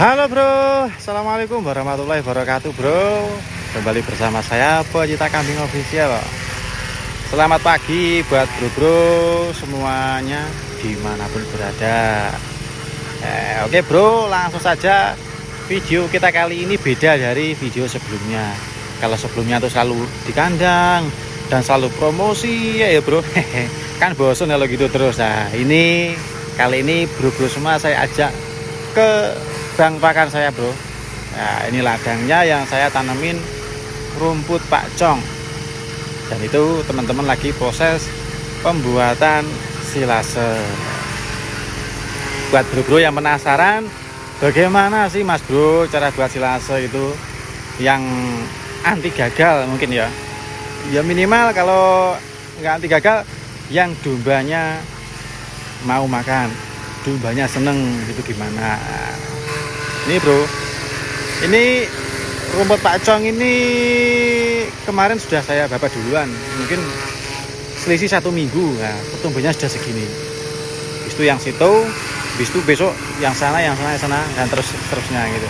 Halo bro, assalamualaikum warahmatullahi wabarakatuh bro. Kembali bersama saya Pecinta Kambing Official. Selamat pagi buat bro-bro semuanya dimanapun berada. Oke bro, langsung saja. Video kita kali ini beda dari video sebelumnya. Kalau sebelumnya tuh selalu di kandang dan selalu promosi ya bro. Kan bosan kalau gitu terus. Nah ini kali ini bro-bro semua saya ajak ke bang pakan saya bro. Nah ini ladangnya yang saya tanemin rumput pakcong, dan itu teman-teman lagi proses pembuatan silase. Buat bro-bro yang penasaran bagaimana sih mas bro cara buat silase itu yang anti gagal mungkin ya minimal kalau nggak anti gagal yang dombanya mau makan, dombanya seneng gitu gimana. Ini bro, ini rumput pakcong ini kemarin sudah saya babat duluan, mungkin selisih 1 minggu. Nah pertumbuhannya sudah segini. Habis itu yang situ, habis itu besok yang sana, dan terusnya gitu.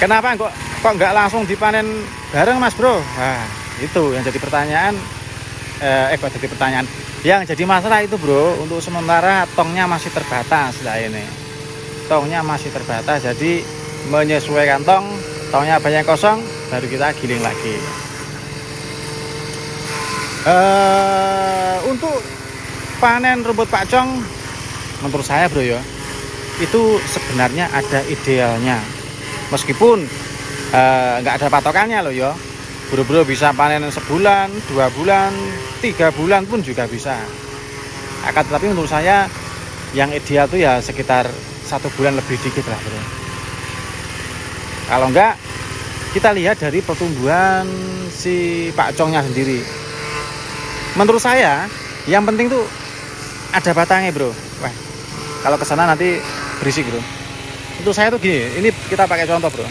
Kenapa kok nggak langsung dipanen bareng mas bro? Nah itu yang jadi pertanyaan. Jadi pertanyaan yang jadi masalah itu bro, untuk sementara tongnya masih terbatas lah ini. Tongnya masih terbatas, jadi menyesuaikan tongnya banyak kosong baru kita giling lagi. Untuk panen rumput pakcong menurut saya bro ya, itu sebenarnya ada idealnya, meskipun nggak ada patokannya loh ya. Bro-bro bisa panen sebulan, 2 bulan, 3 bulan pun juga bisa. Tapi menurut saya yang ideal tuh ya sekitar 1 bulan lebih dikit lah bro. Kalau enggak, kita lihat dari pertumbuhan si pakcongnya sendiri. Menurut saya yang penting tuh ada batangnya bro. Wah, kalau kesana nanti berisik bro. Untuk saya tuh gini, ini kita pakai contoh bro.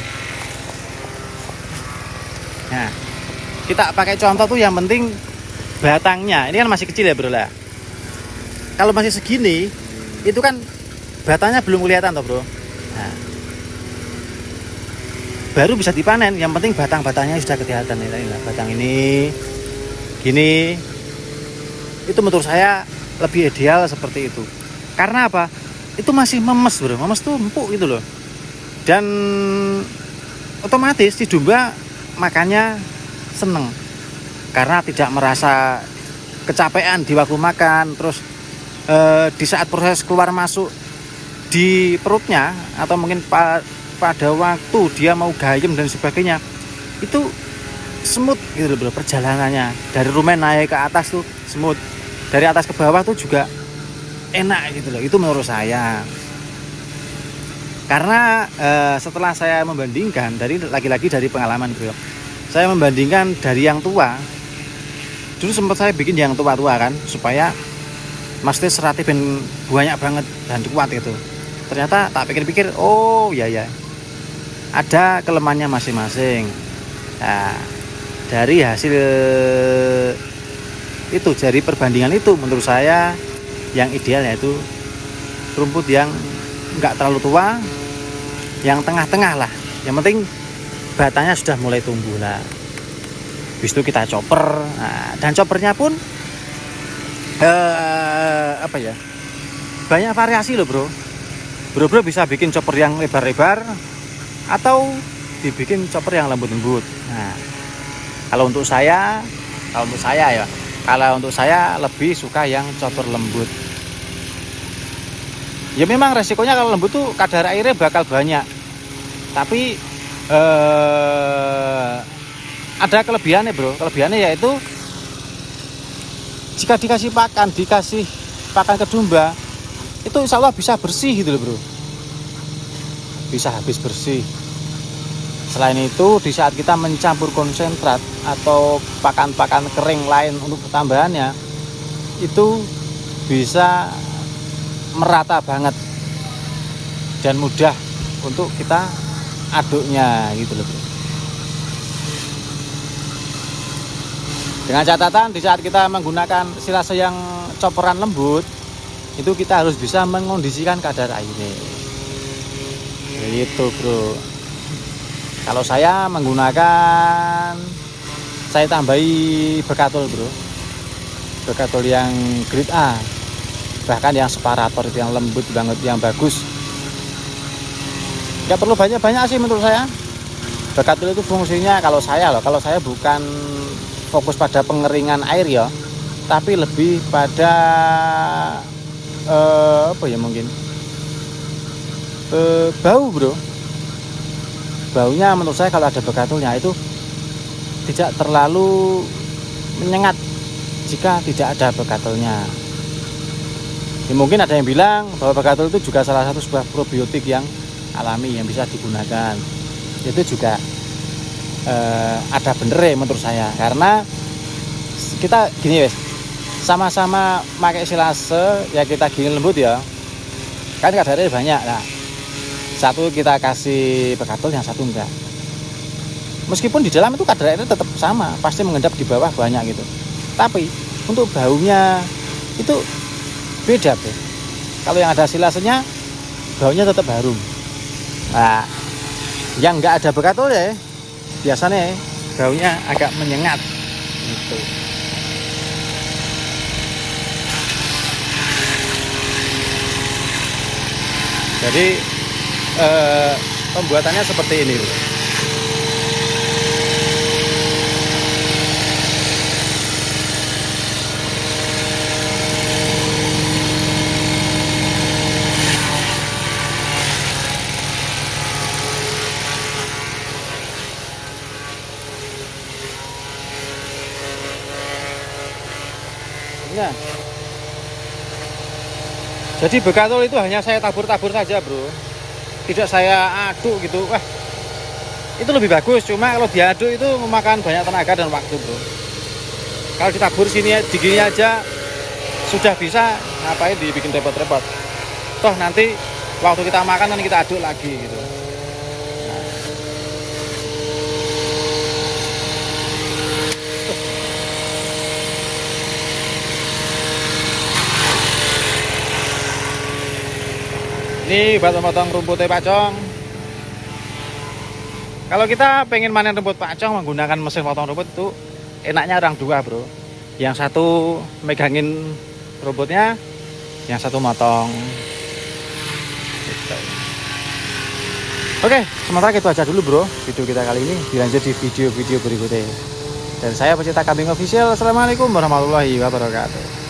Nah, kita pakai contoh tuh yang penting batangnya. Ini kan masih kecil ya bro lah. Kalau masih segini, itu kan batangnya belum kelihatan toh bro. Nah, baru bisa dipanen. Yang penting batang-batangnya sudah kelihatan. Ini batang ini, gini. Itu menurut saya lebih ideal seperti itu. Karena apa? Itu masih memes bro. Memes tuh empuk gitu loh. Dan otomatis si domba makannya seneng, karena tidak merasa kecapean di waktu makan. Terus di saat proses keluar masuk di perutnya, atau mungkin pada waktu dia mau gayem dan sebagainya, itu smooth gitu loh bro perjalanannya. Dari rumen naik ke atas tuh smooth, dari atas ke bawah tuh juga enak gitu loh. Itu menurut saya. Karena setelah saya membandingkan lagi-lagi dari pengalaman bro, saya membandingkan dari yang tua. Dulu sempat saya bikin yang tua-tua kan, supaya mesti seratnya banyak banget dan kuat itu. Ternyata tak pikir-pikir, oh ya ada kelemahannya masing-masing. Nah, dari hasil itu, dari perbandingan itu, menurut saya yang ideal yaitu rumput yang enggak terlalu tua, yang tengah-tengah lah. Yang penting batangnya sudah mulai tumbuh lah. Habis itu kita chopper. Nah, dan choppernya pun banyak variasi loh bro. Bro bisa bikin chopper yang lebar-lebar atau dibikin chopper yang lembut-lembut. Nah, kalau untuk saya lebih suka yang chopper lembut. Ya memang resikonya kalau lembut tuh kadar airnya bakal banyak. Tapi ada kelebihannya bro. Kelebihannya yaitu jika dikasih pakan ke domba, itu insya Allah bisa bersih gitu loh bro. Bisa habis bersih. Selain itu, di saat kita mencampur konsentrat atau pakan-pakan kering lain untuk tambahannya, itu bisa merata banget dan mudah untuk kita aduknya gitu loh bro. Dengan catatan di saat kita menggunakan silase yang chopperan lembut, itu kita harus bisa mengondisikan kadar airnya. Itu bro. Kalau saya menggunakan, saya tambahi bekatul bro, bekatul yang grade A, bahkan yang separator itu yang lembut banget, yang bagus. Nggak perlu banyak-banyak sih menurut saya. Bekatul itu fungsinya kalau saya bukan fokus pada pengeringan air ya, tapi lebih pada apa ya mungkin bau bro. Baunya menurut saya kalau ada bekatulnya itu tidak terlalu menyengat jika tidak ada bekatulnya. Ya, mungkin ada yang bilang bahwa bekatul itu juga salah satu sebuah probiotik yang alami yang bisa digunakan. Itu juga ada bener ya menurut saya, karena kita gini wes, sama-sama pakai silase ya, kita gini lembut ya kan, kadarnya banyak. Nah, satu kita kasih bekatul, yang satu enggak. Meskipun di dalam itu kadar airnya tetap sama, pasti mengendap di bawah banyak gitu, tapi untuk baunya itu beda bro. Kalau yang ada silasenya baunya tetap harum. Nah, yang enggak ada bekatul ya biasanya baunya agak menyengat gitu. Jadi pembuatannya seperti ini. Nah, jadi bekatul itu hanya saya tabur-tabur saja bro, tidak saya aduk gitu. Wah, itu lebih bagus, cuma kalau diaduk itu memakan banyak tenaga dan waktu bro. Kalau ditabur sini digini aja sudah bisa, ngapain dibikin repot-repot. Toh nanti waktu kita makan kan kita aduk lagi gitu. Ini buat memotong rumputnya pacong. Kalau kita pengen manen rumput pacong menggunakan mesin potong rumput itu enaknya orang dua bro. Yang satu megangin rumputnya, yang satu motong. Oke, sementara itu aja dulu bro video kita kali ini. Dilanjut di video-video berikutnya. Dan saya pecinta kambing official. Assalamualaikum warahmatullahi wabarakatuh.